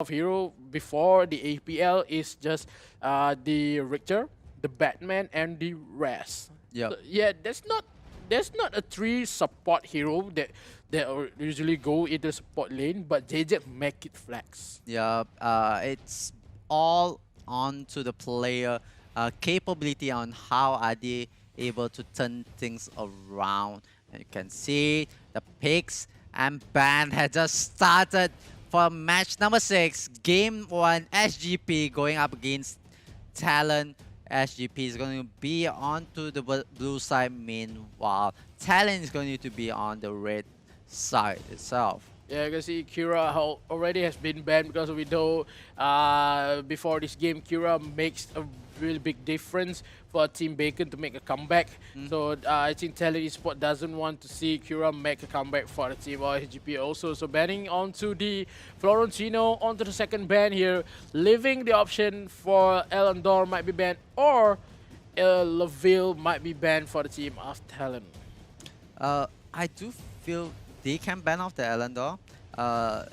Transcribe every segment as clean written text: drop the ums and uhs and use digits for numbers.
of hero before the APL is just the Richter, the Batman, and the rest. Yep. So yeah, there's not a three support hero that usually go into support lane, but they just make it flex. Yep. It's all on to the player capability on how are they able to turn things around. And you can see the picks and ban had just started for match number 6, game 1 SGP going up against Talon. SGP is going to be onto the blue side, meanwhile Talon is going to be on the red side itself. Yeah, you can see Kira already has been banned because we know before this game, Kira makes a really big difference for Team Bacon to make a comeback. So I think Talon Esport doesn't want to see Kira make a comeback for the team or HGP also. So banning onto the Florentino onto the second ban here, leaving the option for Elendor might be banned or Laville might be banned for the team of Talon. I do feel they can ban off the Elendor. Uh,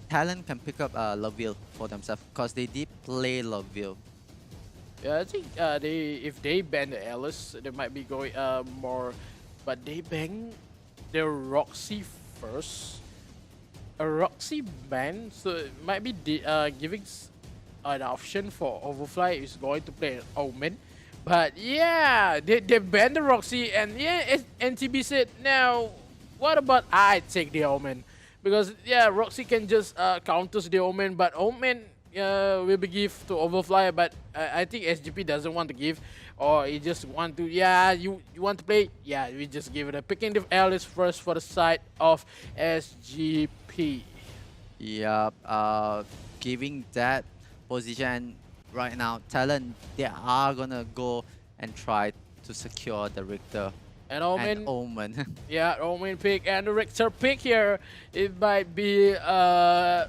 Talon can pick up Laville for themselves because they did play Laville. Yeah, I think if they ban the Alice, they might be going more, but they ban the Roxy first. A Roxy ban, so it might be giving an option for Overfly is going to play an Omen. But yeah, they banned the Roxy, and yeah, NTB said, now what about I take the Omen? Because yeah, Roxy can just counters the Omen, but Omen will be give to Overfly, but I think SGP doesn't want to give, or he just want to, yeah, you want to play, yeah, we just give it a picking the Alice first for the side of SGP. Yep, giving that position right now, Talon, they are gonna go and try to secure the Richter And and Omen, Omen. yeah, Omen pick and the Richter pick here. It might be a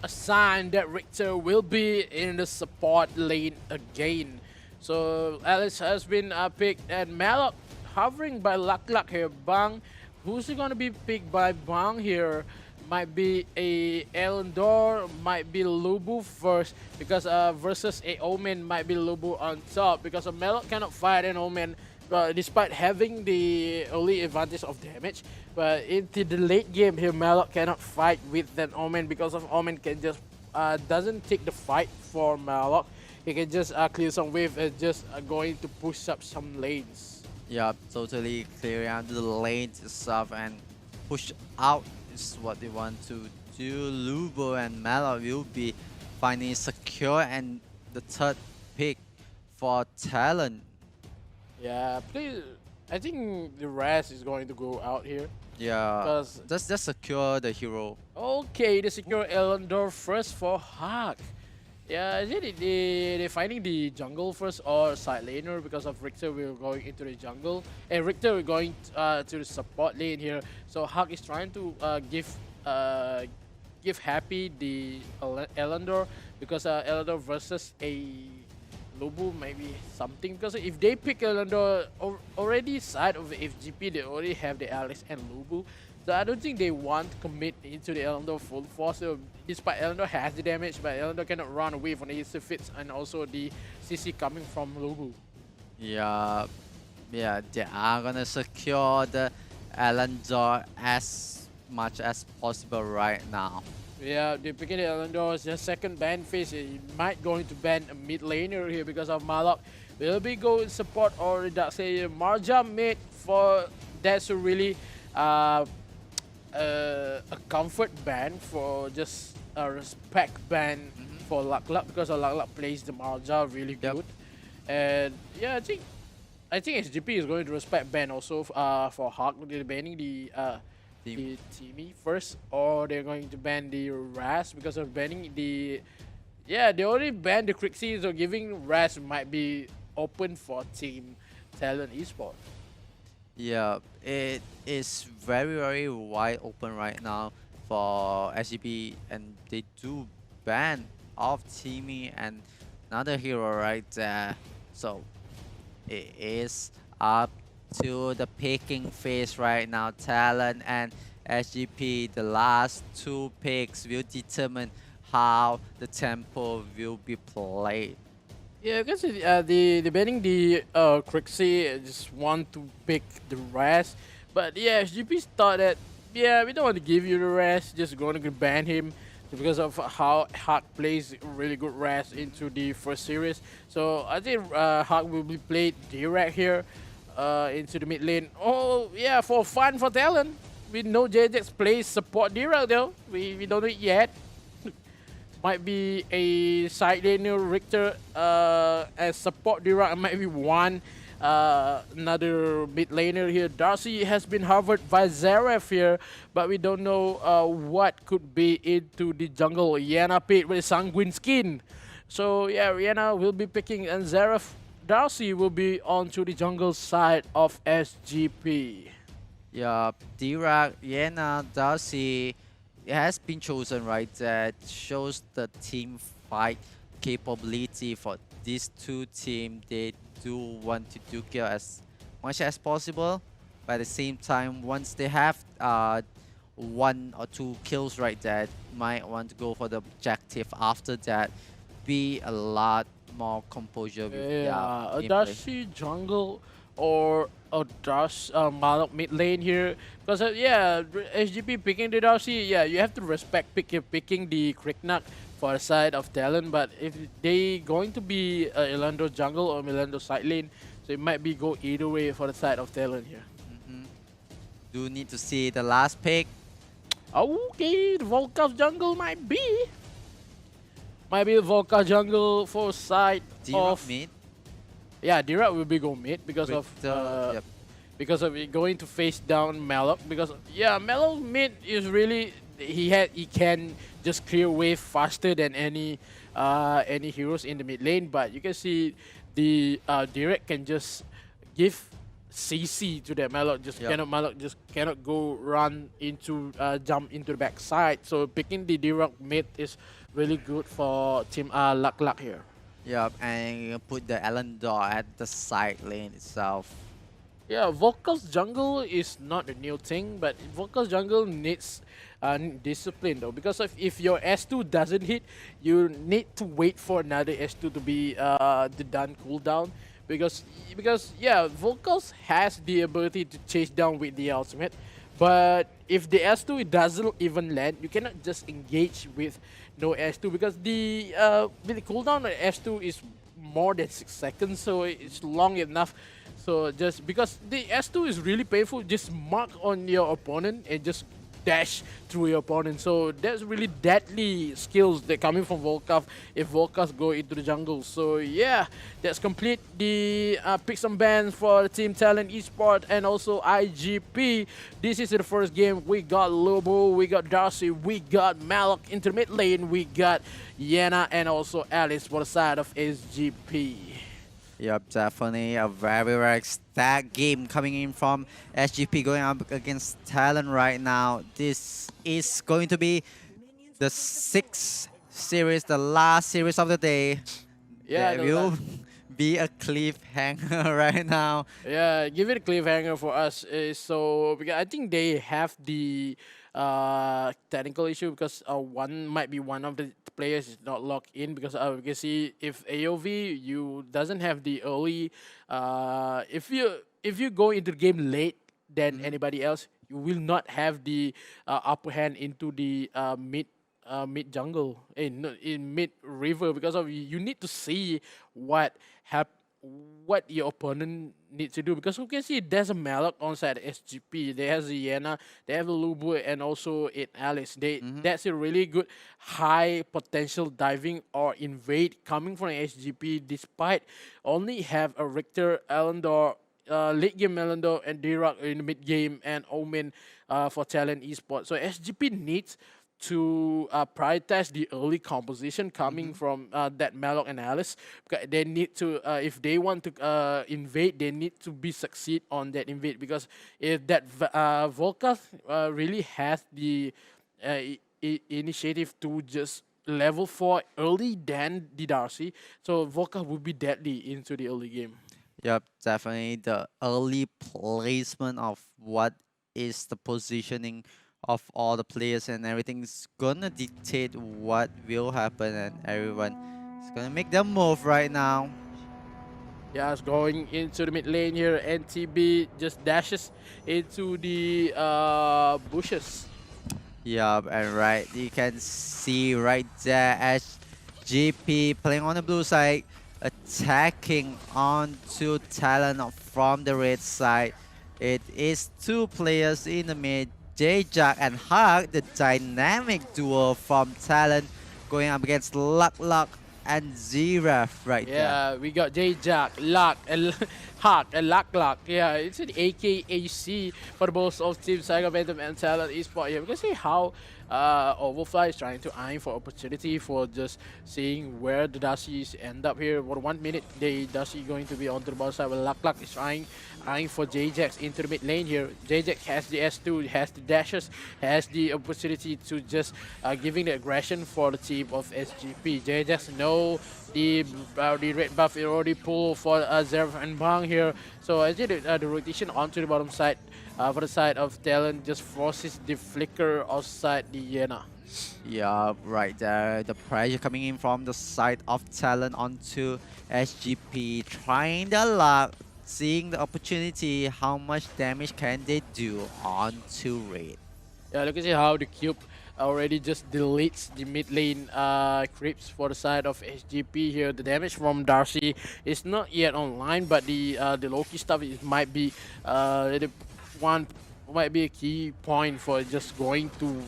sign that Richter will be in the support lane again. So Alice has been picked and Malok hovering by Luck here. Bang, who's he gonna be picked by Bang here? Might be a Elendor, might be Lubu first because versus a Omen might be Lubu on top because a Malok cannot fight an Omen despite having the early advantage of damage. But into the late game here, Malok cannot fight with that Omen because of Omen can just doesn't take the fight for Malok. He can just clear some wave and just going to push up some lanes. Yep, totally clearing out the lanes itself and push out is what they want to do. Lubo and Malor will be finally secure, and the third pick for Talon. Yeah, please. I think the rest is going to go out here. Yeah, Because just secure the hero. okay, they secure Elendor first for Hawk. Yeah, is it they're finding the jungle first or side laner because of Richter we're going into the jungle and Richter we're going to the support lane here. So Hawk is trying to give Happy the Elendor because Elendor versus a Lobo might be something because if they pick Elendor already side of the FGP, they already have the Alex and Lobo. So I don't think they want to commit into the Elendor full force. So despite Elendor has the damage, but Elendor cannot run away from the instant fits and also the CC coming from Lobo. Yeah, yeah, they are gonna secure the Elendor as much as possible right now. Yeah, they're picking the Elendor's the second ban phase. He might going to ban a mid laner here because of Malok. Will be going support or that say Marja mid for that's a really a comfort ban for just a respect ban for Luck because Luck plays the Marja really Yep. good. And yeah, I think SGP is going to respect ban also for Hawk. They're banning the Timmy first, or they're going to ban the Raz because of banning the. Yeah, they already banned the Crixie, so giving Raz might be open for Team Talon Esport. Yeah, it is very wide open right now for SGP, and they do ban off Timmy and another hero right there. So it is up to the picking phase right now. Talon and SGP, the last two picks will determine how the tempo will be played. Yeah, I guess the debating the Crixie just want to pick the rest, but yeah, SGP thought that yeah we don't want to give you the rest, just going to ban him because of how Hawk plays really good rest into the first series. So I think Hawk will be played direct here into the mid lane. Oh yeah, for fun for Talon. We know JJX plays support direct though. We don't know it yet. Might be a side laner Richter as support Dirak, might be one another mid laner here. Darcy has been hovered by Zaref here, but we don't know what could be into the jungle. Yana picked with a sanguine skin. So yeah, Rihanna will be picking and Zaref Darcy will be onto the jungle side of SGP. Yeah, Dirak, Yena, Darcy has been chosen, right? That shows the team fight capability for these two teams. They do want to do kill as much as possible, but at the same time, once they have one or two kills, right, that might want to go for the objective after that, be a lot more composure with Yeah, a gameplay. Darcy jungle or a Darcy Malok mid lane here. Because yeah, SGP picking the Darcy, yeah, you have to respect picking the Kriknak for the side of Talon. But if they going to be Ilando jungle or Milando side lane, so it might be go either way for the side of Talon here. Mhm. Do need to see the last pick. Okay, the Volkov jungle might be. Might be the Volkov jungle for side Dirak of. mid Yeah, Dirak will be go mid because with of the yep. because of it going to face down Malok. Because yeah, Malok mid is really he can just clear wave faster than any heroes in the mid lane. But you can see the Direct can just give CC to that Malok. Just Yep. cannot Malok just cannot go run into jump into the backside. So picking the Direct mid is really good for team Luck Luck here. Yep, and you put the Elendor at the side lane itself. Yeah, Volka's jungle is not a new thing, but Volka's jungle needs discipline though. Because if your S2 doesn't hit, you need to wait for another S2 to be the done cooldown. Because yeah, Volkos has the ability to chase down with the ultimate, but if the S2 doesn't even land, you cannot just engage with no S2 because with the cooldown of S2 is more than 6 seconds, so it's long enough. So just because the S2 is really painful, just mark on your opponent and just dash through your opponent. So that's really deadly skills that coming from Volkov if Volkov go into the jungle. So yeah, that's complete the picks and bans for Team Talent Esport and also IGP. This is the first game. We got Lobo, we got Darcy, we got Malok into the mid lane, we got Yena and also Alice for the side of SGP. Yep, definitely a very, very stacked game coming in from SGP going up against Talon right now. This is going to be the sixth series, the last series of the day. Yeah, There will be a cliffhanger right now. yeah, give it a cliffhanger for us. So because I think they have the technical issue because one might be one of the players is not locked in because we can see if AOV you doesn't have the early if you go into the game late than Mhm. anybody else, you will not have the upper hand into the mid jungle in mid river because of you need to see what hap- what your opponent needs to do because you can see there's a Malok on side SGP. They has a Yena, they have a Lubu and also it Alice. Mhm. That's a really good high potential diving or invade coming from SGP despite only have a Richter, Elendor, late game Elendor and Dirak in the mid game and Omen for Talent Esports. So SGP needs to prioritize the early composition coming Mhm. from that Malok and Alice. Because they need to, if they want to invade, they need to be succeed on that invade. Because if that Volkov really has the initiative to just level 4 early than the Darcy, so Volkov will be deadly into the early game. Yep, definitely the early placement of what is the positioning of all the players, and everything's gonna dictate what will happen, and everyone is gonna make their move right now. Yeah, it's going into the mid lane here. NTB just dashes into the bushes. Yup, and right, you can see right there as GP playing on the blue side, attacking onto Talon from the red side. It is two players in the mid, J-Jack and Hawk, the dynamic duo from Talon, going up against Luck Luck and Zeraf right there. Yeah, we got J-Jack, Luck, and Hawk, and Luck. Yeah, it's an AKAC for both of Team Saigon, Phanthom, and Talon Esport here. We can see how Overfly is trying to eye for opportunity for just seeing where the Darcy's end up here. For 1 minute, the Darcy going to be onto the bottom side, where Luck is eyeing for J-Jax into the mid lane here. J-Jax has the S2, has the dashes, has the opportunity to just giving the aggression for the team of SGP. J-Jax know the red buff is already pulled for Zerf and Bang here. So I think the rotation onto the bottom side for the side of Talon just forces the flicker outside the Yena. Yeah, right there. The pressure coming in from the side of Talon onto SGP, trying their luck, seeing the opportunity, how much damage can they do onto Raid. Yeah, look at see how the cube already just deletes the mid lane creeps for the side of SGP here. The damage from Darcy is not yet online, but the Loki stuff is might be the one might be a key point for just going to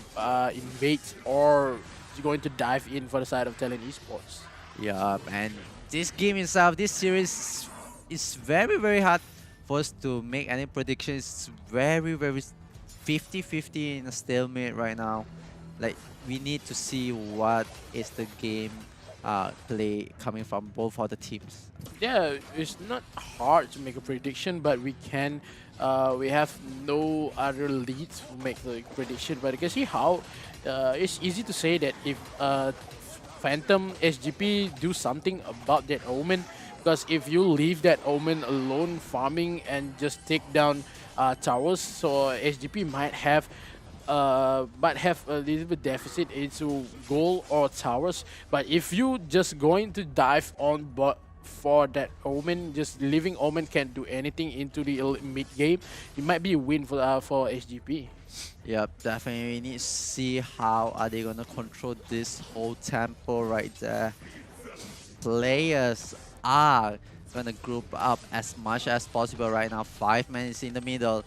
invade or going to dive in for the side of Talon Esports. Yeah, and this game itself, this series is very, very hard for us to make any predictions. It's very, very 50-50 in a stalemate right now. Like, we need to see what is the game play coming from both of the teams. Yeah, it's not hard to make a prediction, but we can. We have no other leads to make the prediction, but you can see how it's easy to say that if Phantom SGP do something about that Omen, because if you leave that Omen alone farming and just take down towers, so SGP might have a little bit deficit into gold or towers. But if you just going to dive on bot for that Omen, just leaving Omen can't do anything into the mid game, it might be a win for SGP. Yep, definitely we need to see how are they gonna control this whole tempo right there. Players are gonna group up as much as possible right now. 5 minutes in the middle.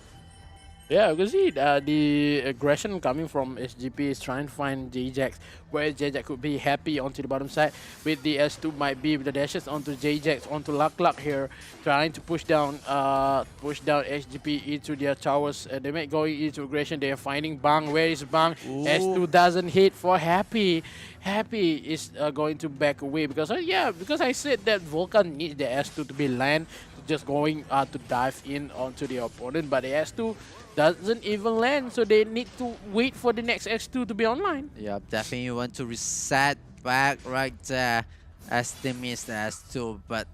Yeah, you can see the aggression coming from SGP is trying to find J-Jax, where J-Jax could be happy onto the bottom side. With the S2 might be with the dashes onto J-Jax, onto Luck here, trying to push down SGP into their towers. They might go into aggression. They are finding Bang. Where is Bang? Ooh. S2 doesn't hit for Happy. Happy is going to back away because because I said that Vulcan needs the S2 to be land, just going to dive in onto the opponent, but the S2 doesn't even land, so they need to wait for the next X2 to be online. Yeah, definitely want to reset back right there as they missed the S2, but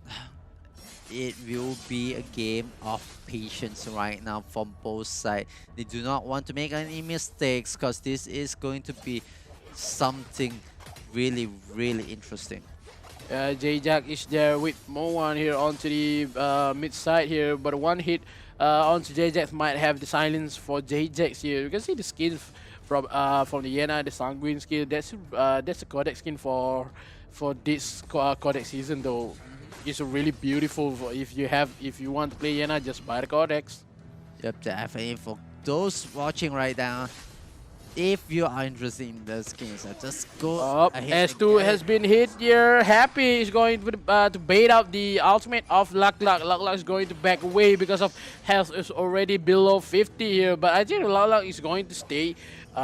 it will be a game of patience right now from both sides. They do not want to make any mistakes because this is going to be something really, really interesting. J-Jack is there with Moan here onto the mid side here, but one hit onto J-Jax might have the silence for J-Jax here. You can see the skins from the Yena, the Sanguine skin. That's a Codex skin for this Codex season though. It's really beautiful if you want to play Yena, just buy the Codex. Yep, definitely for those watching right now. If you are interested in the skins, just go ahead. S2 has been hit here. Happy is going to bait out the ultimate of Luck. Luck is going to back away because of health is already below 50 here. But I think Luck is going to stay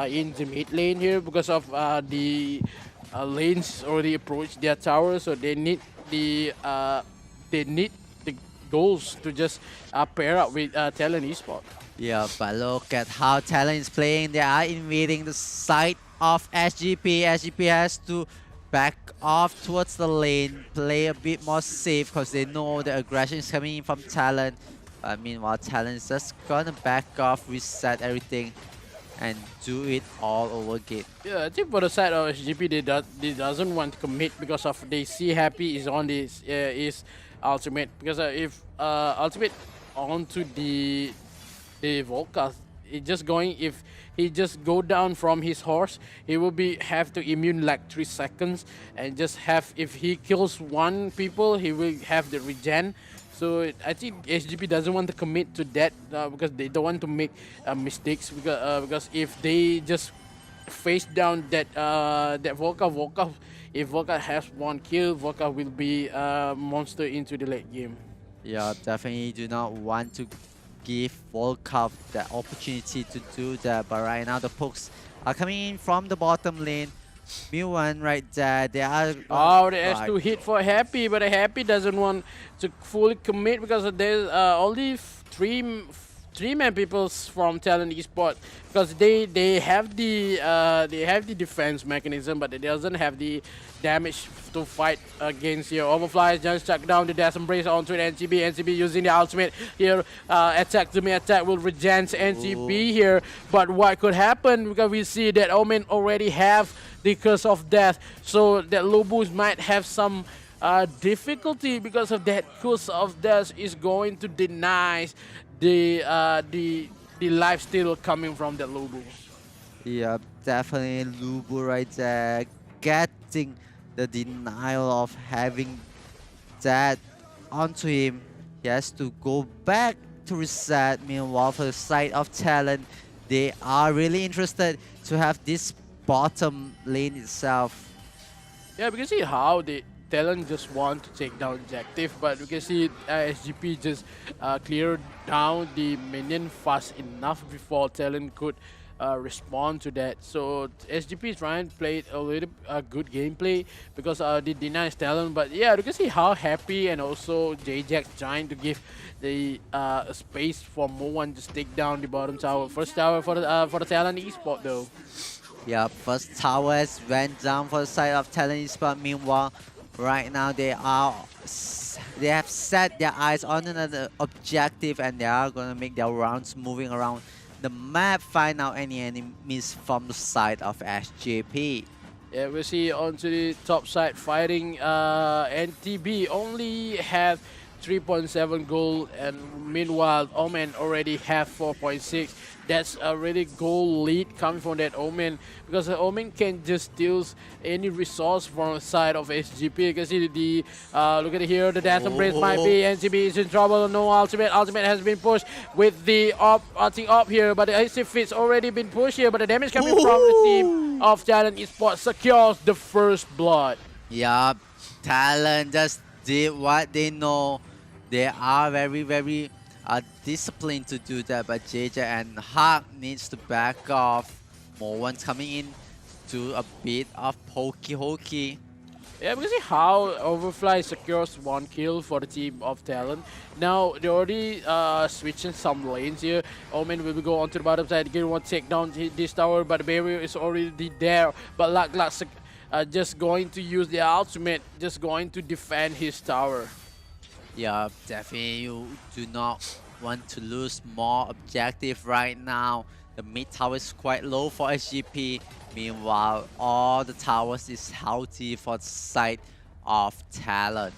in the mid lane here because of the lanes already approached their tower. So they need the goals to just pair up with Talon Esport. Yeah, but look at how Talon is playing. They are invading the side of SGP. SGP has to back off towards the lane, play a bit more safe because they know the aggression is coming in from Talon. Meanwhile, Talon is just gonna back off, reset everything. and do it all over again. Yeah, I think for the side of SGP, they doesn't want to commit because of they see Happy is on this is ultimate, because if ultimate onto the Volca, it just going, if he just go down from his horse, he will be have to immune like 3 seconds, and just have, if he kills one people, he will have the regen. So I think SGP doesn't want to commit to that because they don't want to make mistakes, because if they just face down that Volca, if Volca has one kill, Volca will be a monster into the late game. Yeah, definitely do not want to give World Cup the opportunity to do that. But right now the pokes are coming in from the bottom lane. One right there, they are... Oh, the S2 hit for Happy, but Happy doesn't want to fully commit because there's only three man people from Talon Esports, because they have the defense mechanism, but it doesn't have the damage to fight against here. Overfly just chuck down the Death Embrace onto the NCB using the ultimate here. Attack to me, attack will regen NCB here, but what could happen, because we see that Omen already have the Curse of Death, so that Lobos might have some difficulty, because of that Curse of Death is going to deny the life steal coming from the Lobos. Yeah, definitely Lubu right there, getting the denial of having that onto him. He has to go back to reset. Meanwhile, for the side of Talon, they are really interested to have this bottom lane itself. Yeah, we can see how the Talon just want to take down objective, but we can see SGP just cleared down the minion fast enough before Talon could respond to that. So SGP is trying to play a good gameplay because they deny Talon, but yeah, you can see how Happy and also J-Jack trying to give the space for Mo1 to take down the bottom tower. First tower for the Talon Esport though. Yeah, first towers went down for the side of Talon Esports. Meanwhile, right now they have set their eyes on another objective, and they are gonna make their rounds moving around the map, find out any enemies from the side of SGP. Yeah, we see onto the top side fighting. NTB only have 3.7 gold, and meanwhile Omen already have 4.6. That's a really goal lead coming from that Omen, because Omen can just steal any resource from the side of SGP. You can see the look at it here, the Death Embrace might be, NCB is in trouble, no ultimate has been pushed with the up here, but the AC Fit's already been pushed here, but the damage coming from the team of Talon Esports secures the first blood. Yeah, Talon just did what they know. They are very disciplined to do that, but JJ and Hawk needs to back off. More ones coming in to a bit of hokey. Yeah, we can see how Overfly secures 1 kill for the team of Talon. Now, they're already switching some lanes here. Omen will go onto the bottom side. Again, want to take down this tower, but the barrier is already there. But Luck just going to use the ultimate, just going to defend his tower. Yeah, definitely you do not want to lose more objective right now. The mid tower is quite low for SGP. Meanwhile, all the towers is healthy for the side of Talon.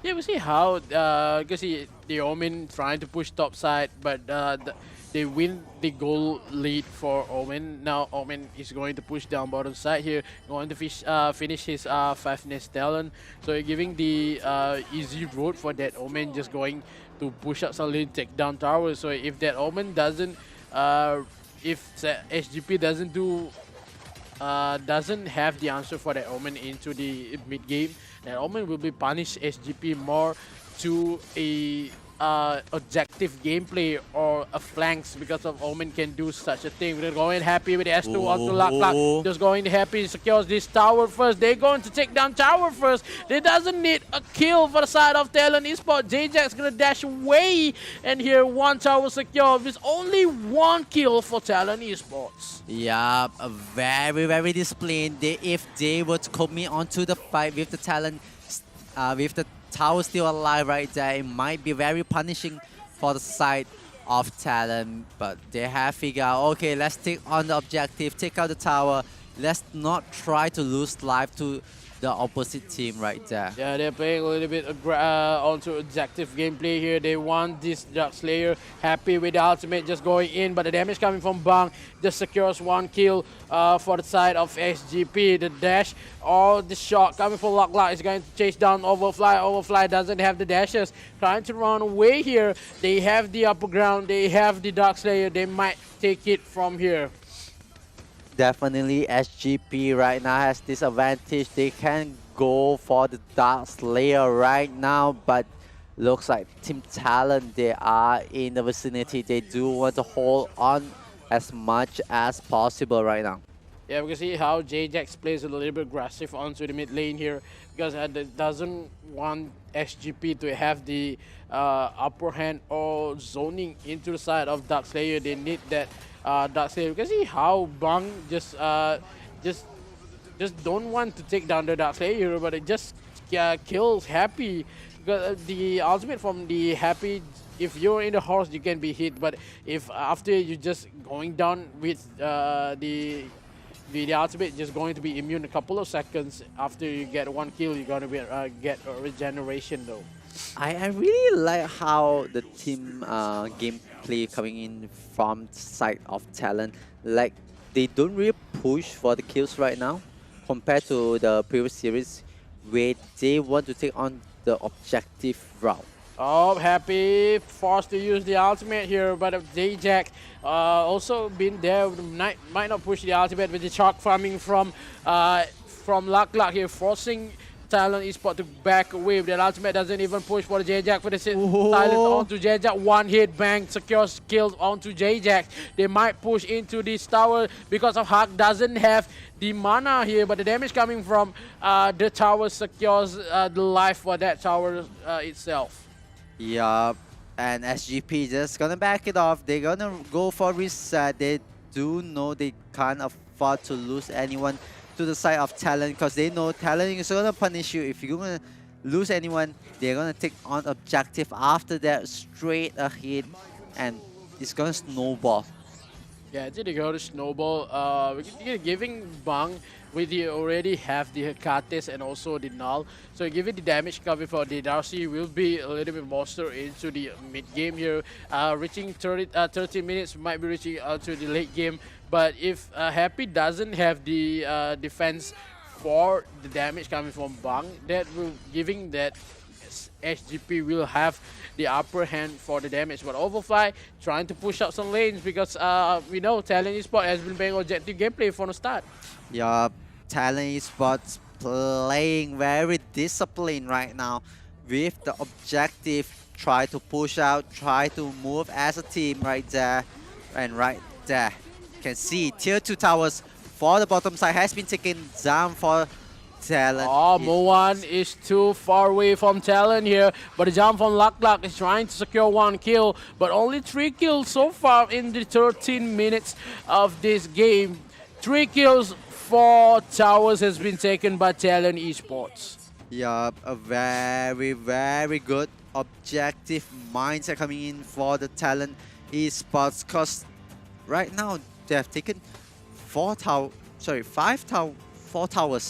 Yeah, we see how you can see the Omen trying to push top side, but they win the goal lead for Omen. Now Omen is going to push down bottom side here, going to finish his 5 Talon. So giving the easy road for that Omen, just going to push up some lane, take down towers. So if that Omen doesn't, if SGP doesn't have the answer for that Omen into the mid game, that Omen will be punished SGP more to a objective gameplay or a flanks, because of Omen can do such a thing. We're going Happy with the S2 onto Luck. Just going Happy secures this tower first. They're going to take down tower first. They doesn't need a kill for the side of Talon Esports. J-Jack's gonna dash away, and here 1 tower secure with only 1 kill for Talon Esports. Yeah, a very disciplined. If they were to commit onto the fight with the Talon, with the tower still alive right there, it might be very punishing for the side of Talon, but they have figured out, okay, let's take on the objective, take out the tower. Let's not try to lose life to the opposite team right there. Yeah, they're playing a little bit onto objective gameplay here. They want this Dark Slayer happy with the ultimate just going in, but the damage coming from Bang just secures one kill for the side of SGP. The dash or the shot coming from Lock is going to chase down Overfly. Overfly doesn't have the dashes, trying to run away here. They have the upper ground, they have the Dark Slayer. They might take it from here. Definitely SGP right now has this advantage. They can go for the Dark Slayer right now, but looks like Team Talon, they are in the vicinity. They do want to hold on as much as possible right now. Yeah, we can see how J-Jax plays a little bit aggressive onto the mid lane here because it doesn't want SGP to have the upper hand or zoning into the side of Dark Slayer. They need that Dark Slayer. You can see how Bang just don't want to take down the Dark Slayer, but it just kills Happy. Because the ultimate from the Happy, if you're in the horse, you can be hit, but if after you just going down with the ultimate, just going to be immune a couple of seconds after you get one kill, you're going to be get a regeneration though. I really like how the team gameplay coming in from the side of Talon. Like, they don't really push for the kills right now compared to the previous series where they want to take on the objective route. Oh, Happy forced to use the ultimate here, but J-Jack also been there. Might not push the ultimate with the chalk farming from Luck here, forcing Talon Esports to back away. That ultimate doesn't even push for the J-Jack for the silence onto J-Jack. One hit, bang, secures kills onto J-Jack. They might push into this tower because of Huck doesn't have the mana here, but the damage coming from the tower secures the life for that tower itself. Yup, and SGP just gonna back it off. They're gonna go for reset. They do know they can't afford to lose anyone to the side of Talon because they know Talon is gonna punish you. If you're gonna lose anyone, they're gonna take on objective after that straight ahead, and it's gonna snowball. Yeah, it's gonna go to snowball. We're giving Bang with the already have the Hekates and also the Null. So given the damage cover for the Darcy will be a little bit monster into the mid game here. Reaching 30 minutes, might be reaching to the late game. But if Happy doesn't have the defense for the damage coming from Bang, that will giving that SGP will have the upper hand for the damage. But Overfly trying to push out some lanes because we know Talon Esports has been playing objective gameplay from the start. Yeah, Talon Esports playing very disciplined right now with the objective. Try to push out, try to move as a team right there. And right there, you can see tier 2 towers for the bottom side has been taken down for Talon. Oh, Moan is too far away from Talon here, but the jump from Luck is trying to secure one kill, but only 3 kills so far in the 13 minutes of this game. 3 kills, 4 towers has been taken by Talon Esports. Yeah, a very, very good objective mindset coming in for the Talon Esports because right now they have taken 4 towers.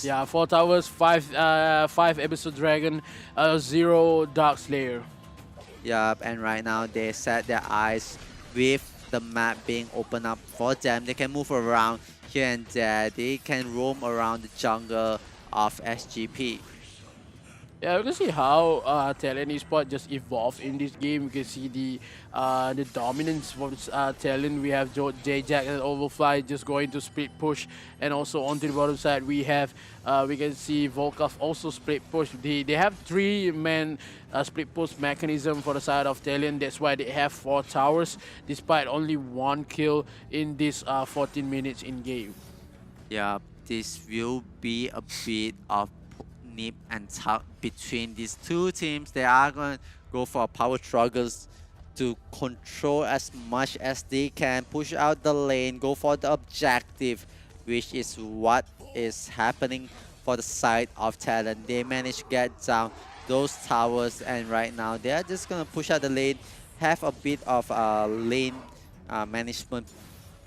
Yeah, 4 towers, 5 episode dragon, 0 Dark Slayer. Yup, and right now they set their eyes with the map being opened up for them. They can move around here and there. They can roam around the jungle of SGP. Yeah, you can see how Talon Esports just evolved in this game. You can see the dominance from Talon. We have J-Jack and Overfly just going to split push, and also onto the bottom side we have we can see Volkov also split push. They have 3-man split push mechanism for the side of Talon. That's why they have 4 towers, despite only 1 kill in this 14 minutes in game. Yeah, this will be a bit of nip and tuck between these two teams. They are going to go for power struggles to control as much as they can, push out the lane, go for the objective, which is what is happening for the side of Talon. They managed to get down those towers, and right now they are just going to push out the lane have a bit of lane management,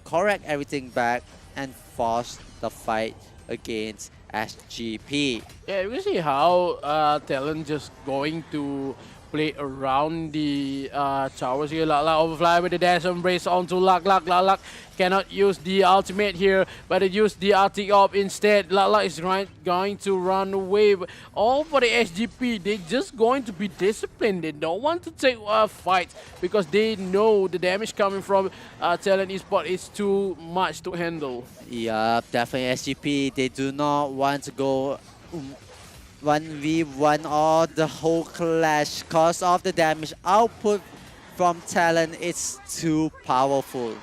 correct everything back, and force the fight against SGP. Yeah, we see how Talon just going to play around the towers here. Lak overfly with the dash embrace onto Lak. Lak cannot use the ultimate here, but they use the ulti op instead. Lak is going to run away. All for the SGP, they just going to be disciplined. They don't want to take a fight because they know the damage coming from Talon Esport is too much to handle. Yeah, definitely SGP. They do not want to go 1v1 or the whole clash cause of the damage output from Talon. It's too powerful.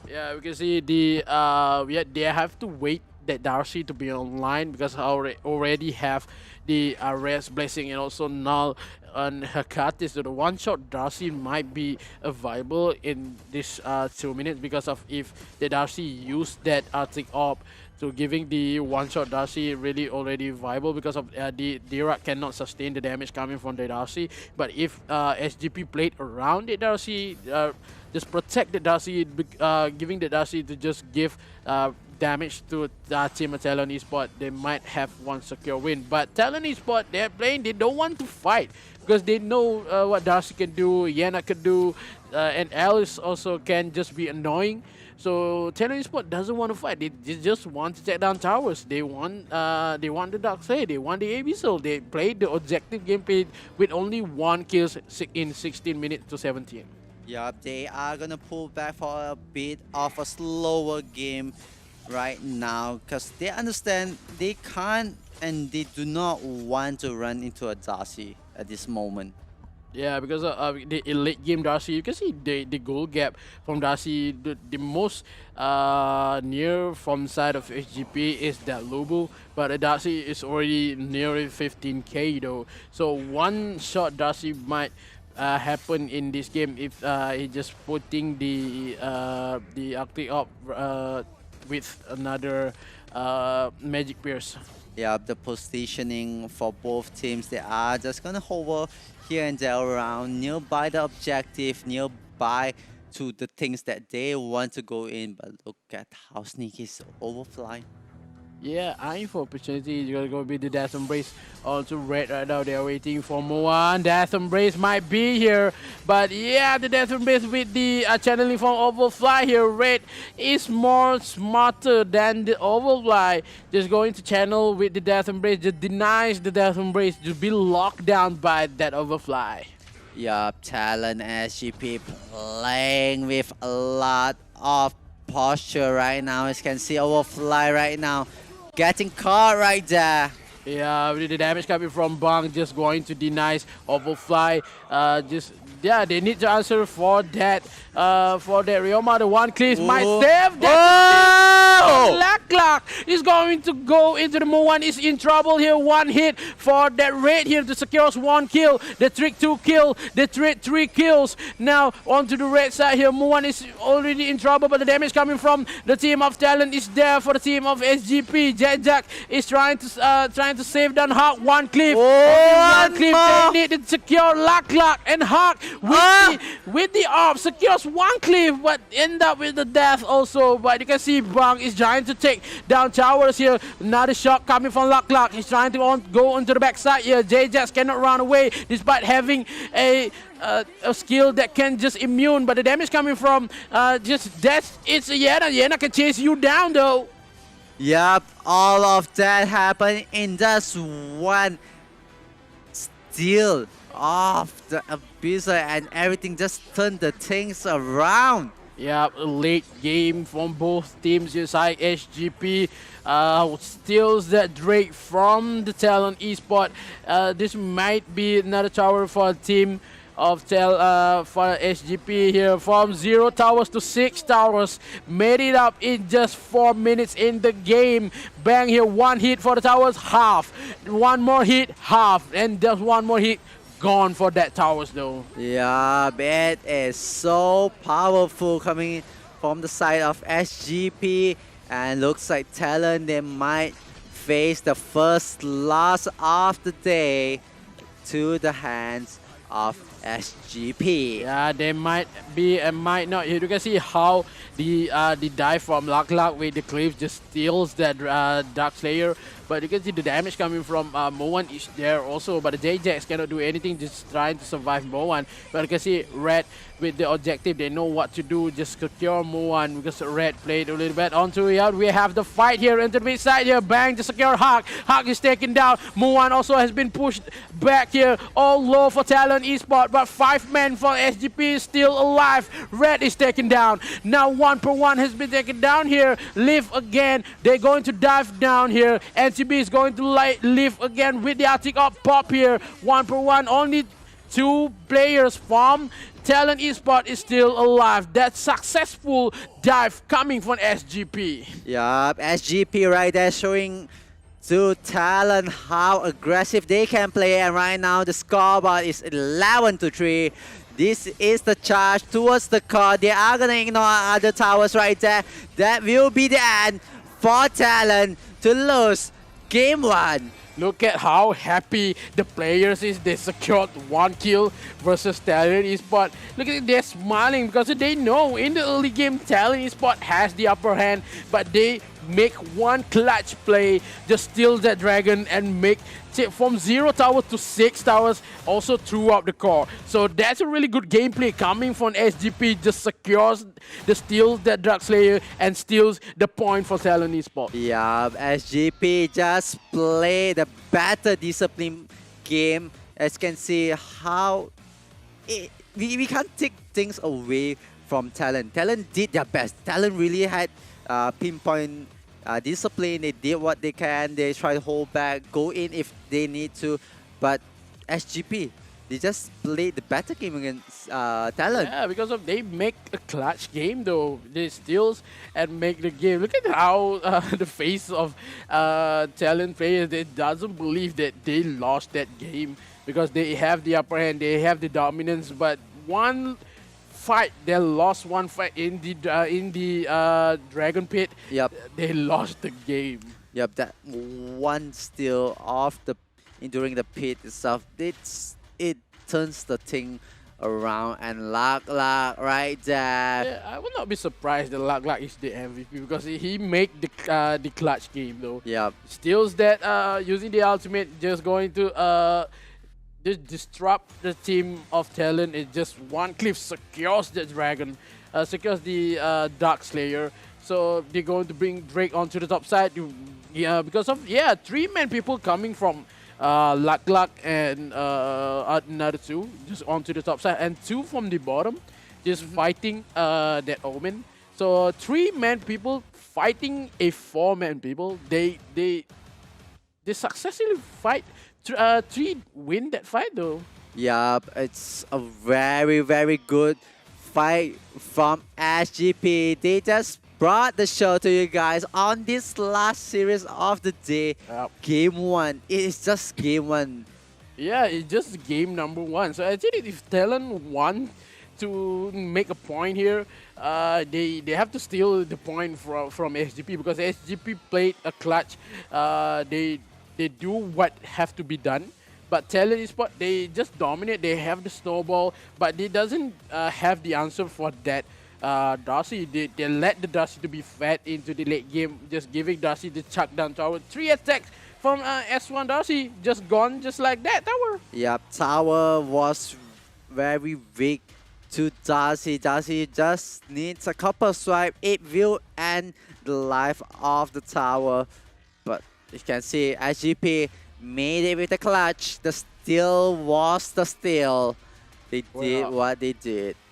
Yeah, we can see the yeah, they have to wait that Darcy to be online because I already have the Rest Blessing and also Null and Hekatis. So the one-shot Darcy might be viable in this 2 minutes because of if the Darcy used that Arctic Orb. So giving the one-shot Darcy really already viable because of the dirak cannot sustain the damage coming from the Darcy. But if SGP played around the Darcy, just protect the Darcy, giving the Darcy to just give damage to team of Talon Esport, they might have one secure win. But Talon Esport, they're playing, they don't want to fight because they know what Darcy can do, Yana can do, and Alice also can just be annoying. So Talon Esport doesn't want to fight. They just want to take down towers. They want the Dark Side. They want the Abyssal. They played the objective gameplay with only 1 kill in 16 minutes to 17. Yeah, they are gonna pull back for a bit of a slower game right now because they understand they can't and they do not want to run into a Darcy at this moment. Yeah, because the late game Darcy, you can see the goal gap from Darcy. The most near from side of HGP is that Lobo, but Darcy is already nearly 15k though. So one shot Darcy might happen in this game if he just putting the Arctic up with another Magic Pierce. Yeah, the positioning for both teams, they are just gonna hover here and there around, nearby the objective, nearby to the things that they want to go in. But look at how sneaky is Overfly. Yeah, eyeing for opportunity. You're gonna be the Death Embrace onto red right now. They're waiting for Moan. Death Embrace might be here, but yeah, the Death Embrace with the channeling from Overfly here. Red is more smarter than the Overfly. Just going to channel with the Death Embrace. Just denies the Death Embrace to be locked down by that Overfly. Yeah, Talon SGP playing with a lot of posture right now. As you can see, Overfly right now getting caught right there. Yeah, with the damage coming from Bang, just going to deny Overfly. Yeah, they need to answer for that. Ryoma, the one cliff might save that. Black is going to go into the Moan. Is in trouble here. One hit for that Red here to secure 1 kill. The Trick 2 kill. The Trick 3 kills. Now onto the red side here. Moan is already in trouble, but the damage coming from the team of Talon is there for the team of SGP. Jack is trying to save down Hawk. One cliff. One cliff. They need to secure Lak and Hawk with the orb secures 1 cliff, but end up with the death also. But you can see Bang is trying to take down towers here. Another shot coming from Lak. He's trying to go onto the backside here. Jax cannot run away despite having a skill that can just immune, but the damage coming from just death. It's Yana. Yana can chase you down though. Yep, all of that happened in just one steal of the Abyssal, and everything just turned the things around. Yeah, a late game from both teams. Inside SGP steals that Drake from the Talon Esport. This might be another tower for a team of for SGP here. From 0 towers to 6 towers. Made it up in just 4 minutes in the game. Bang here, 1 hit for the towers, half. 1 more hit, half. And just 1 more hit, gone for that towers though. Yeah, it is so powerful coming from the side of SGP, and looks like Talon, they might face the first loss of the day to the hands of SGP. Yeah, they might be and might not. You can see how the dive from Luck with the cliff just steals that Dark Slayer. But you can see the damage coming from Moan is there also. But the J-Jacks cannot do anything, just trying to survive Moan. But you can see Red with the objective, they know what to do, just secure Moan because Red played a little bit onto it. We have the fight here into the mid side here. Bang to secure Hawk. Hawk is taken down. Moan also has been pushed back here. All low for Talon Esport, but 5 men for SGP is still alive. Red is taken down. Now 1 per 1 has been taken down here. Live again. They're going to dive down here. NCB is going to live again with the Arctic up pop here. 1 per 1. Only 2 players from Talon Esport is still alive. That successful dive coming from SGP. Yup, SGP right there showing to Talon how aggressive they can play, and right now the scoreboard is 11-3. This is the charge towards the core. They are gonna ignore other towers right there. That will be the end for Talon to lose game 1. Look at how happy the players is. They secured 1 kill versus Talon Esport. Look at it, they're smiling because they know in the early game Talon Esport has the upper hand, but they make 1 clutch play, just steal that dragon and make from 0 towers to 6 towers also throughout the core. So that's a really good gameplay coming from SGP, just secures the steals that Dark Slayer and steals the point for Talon Esport. Yeah, SGP just play the better discipline game. As you can see how we can't take things away from Talon. Talon did their best. Talon really had pinpoint discipline. They did what they can. They try to hold back, go in if they need to. But SGP, they just played the better game against Talon. Yeah, because of they make a clutch game though. They steals and make the game. Look at how the face of Talon players. They doesn't believe that they lost that game because they have the upper hand. They have the dominance. But one fight, they lost 1 fight in the Dragon Pit. Yep. They lost the game. Yep, that one steal off during the pit itself, it turns the thing around, and Luck right there. Yeah, I would not be surprised that Luck is the MVP because he make the clutch game though. Yep. Steals that using the ultimate, just going to just disrupt the team of Talon. It just 1 cliff secures the dragon, secures the Dark Slayer. So they're going to bring Drake onto the top side. Because of 3 man people coming from Luck and another 2 just onto the top side, and 2 from the bottom just fighting that Omen. So 3 man people fighting a 4 man people. They successfully fight. 3 win that fight though. Yup, it's a very good fight from SGP. They just brought the show to you guys on this last series of the day. Yep. Game 1. It is just game 1. Yeah, it's just game number 1. So actually, if Talon want to make a point here, they have to steal the point from SGP because SGP played a clutch. They do what have to be done. But Talon Esport, they just dominate. They have the snowball, but they doesn't have the answer for that. Darcy, they let the Darcy to be fed into the late game, just giving Darcy the chuck down tower. 3 attacks from S1 Darcy, just gone just like that tower. Yep, tower was very weak to Darcy. Darcy just needs a couple swipe. It will end the life of the tower. But you can see SGP made it with the clutch. The steal was the steal. They did what they did.